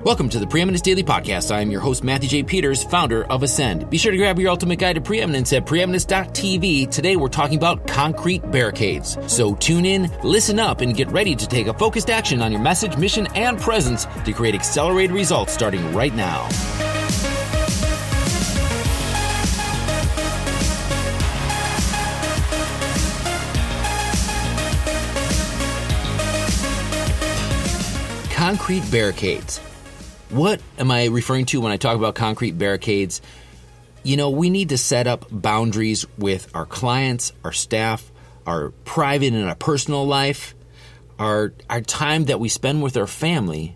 Welcome to the Preeminence Daily Podcast. I am your host, Matthew J. Peters, founder of Ascend. Be sure to grab your ultimate guide to preeminence at preeminence.tv. Today, we're talking about concrete barricades. So tune in, listen up, and get ready to take a focused action on your message, mission, and presence to create accelerated results starting right now. Concrete barricades. What am I referring to when I talk about concrete barricades? You know, we need to set up boundaries with our clients, our staff, our private and our personal life, our time that we spend with our family.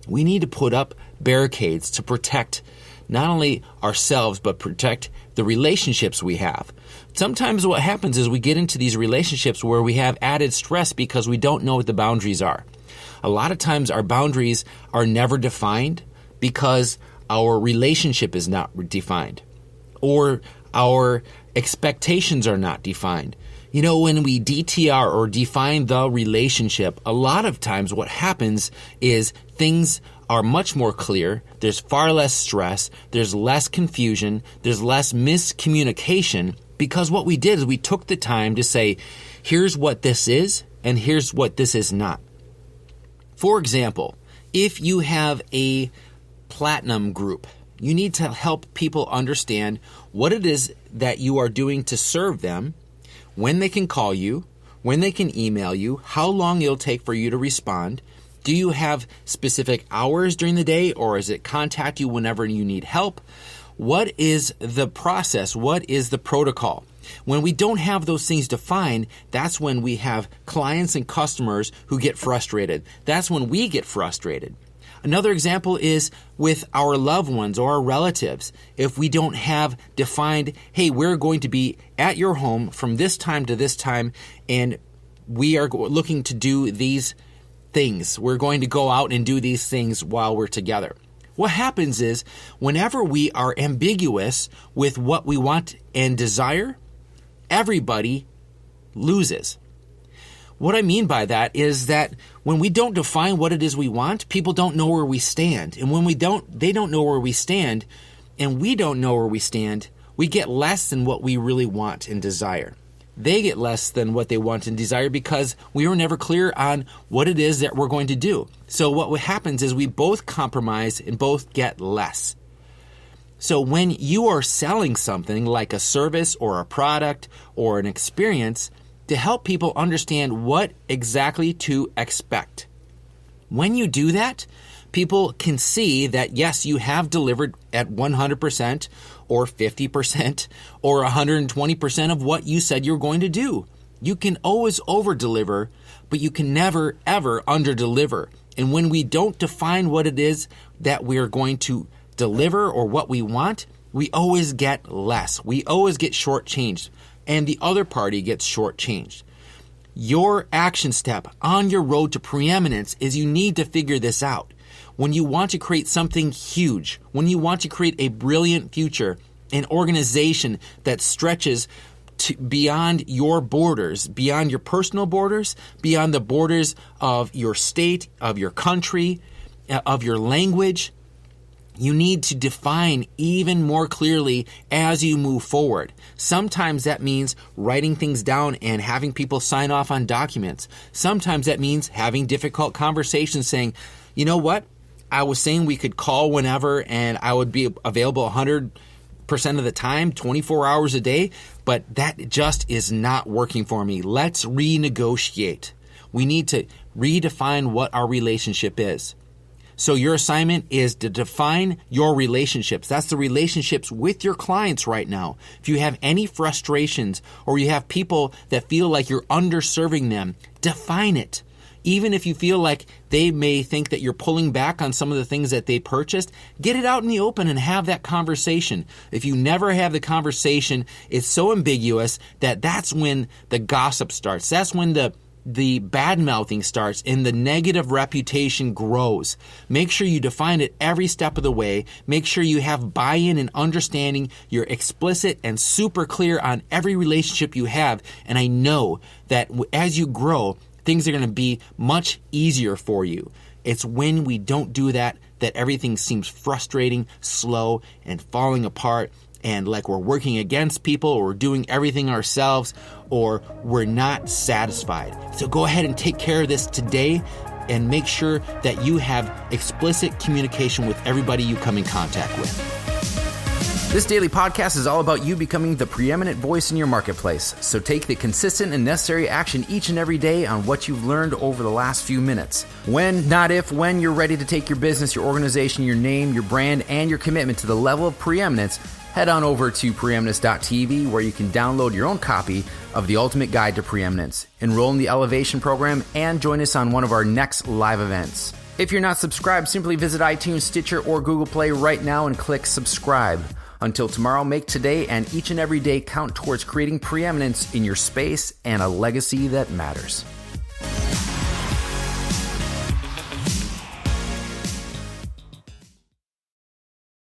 We need to put up barricades to protect not only ourselves, but protect the relationships we have. Sometimes what happens is we get into these relationships where we have added stress because we don't know what the boundaries are. A lot of times our boundaries are never defined because our relationship is not defined or our expectations are not defined. You know, when we DTR or define the relationship, a lot of times what happens is things are much more clear. There's far less stress. There's less confusion. There's less miscommunication because what we did is we took the time to say, here's what this is and here's what this is not. For example, if you have a platinum group, you need to help people understand what it is that you are doing to serve them, when they can call you, when they can email you, how long it'll take for you to respond. Do you have specific hours during the day, or is it contact you whenever you need help? What is the process? What is the protocol? When we don't have those things defined, that's when we have clients and customers who get frustrated. That's when we get frustrated. Another example is with our loved ones or our relatives. If we don't have defined, hey, we're going to be at your home from this time to this time, and we are looking to do these things. We're going to go out and do these things while we're together. What happens is whenever we are ambiguous with what we want and desire, everybody loses. What I mean by that is that when we don't define what it is we want, people don't know where we stand. And when they don't know where we stand, and we don't know where we stand, we get less than what we really want and desire. They get less than what they want and desire because we were never clear on what it is that we're going to do. So what happens is we both compromise and both get less. So when you are selling something like a service or a product or an experience to help people understand what exactly to expect. When you do that, people can see that, yes, you have delivered at 100% or 50% or 120% of what you said you're going to do. You can always over-deliver, but you can never, ever under-deliver. And when we don't define what it is that we're going to deliver or what we want, we always get less. We always get shortchanged, and the other party gets shortchanged. Your action step on your road to preeminence is you need to figure this out. When you want to create something huge, when you want to create a brilliant future, an organization that stretches beyond your borders, beyond your personal borders, beyond the borders of your state, of your country, of your language, you need to define even more clearly as you move forward. Sometimes that means writing things down and having people sign off on documents. Sometimes that means having difficult conversations saying, you know what? I was saying we could call whenever and I would be available 100% of the time, 24 hours a day, but that just is not working for me. Let's renegotiate. We need to redefine what our relationship is. So your assignment is to define your relationships. That's the relationships with your clients right now. If you have any frustrations or you have people that feel like you're underserving them, define it. Even if you feel like they may think that you're pulling back on some of the things that they purchased, get it out in the open and have that conversation. If you never have the conversation, it's so ambiguous that that's when the gossip starts. That's when the bad-mouthing starts and the negative reputation grows. Make sure you define it every step of the way. Make sure you have buy-in and understanding. You're explicit and super clear on every relationship you have. And I know that as you grow, things are going to be much easier for you. It's when we don't do that everything seems frustrating, slow, and falling apart, and like we're working against people, or we're doing everything ourselves, or we're not satisfied. So go ahead and take care of this today and make sure that you have explicit communication with everybody you come in contact with. This daily podcast is all about you becoming the preeminent voice in your marketplace. So take the consistent and necessary action each and every day on what you've learned over the last few minutes. When, not if, when you're ready to take your business, your organization, your name, your brand, and your commitment to the level of preeminence, head on over to preeminence.tv where you can download your own copy of the Ultimate Guide to Preeminence, enroll in the Elevation program, and join us on one of our next live events. If you're not subscribed, simply visit iTunes, Stitcher, or Google Play right now and click subscribe. Until tomorrow, make today and each and every day count towards creating preeminence in your space and a legacy that matters.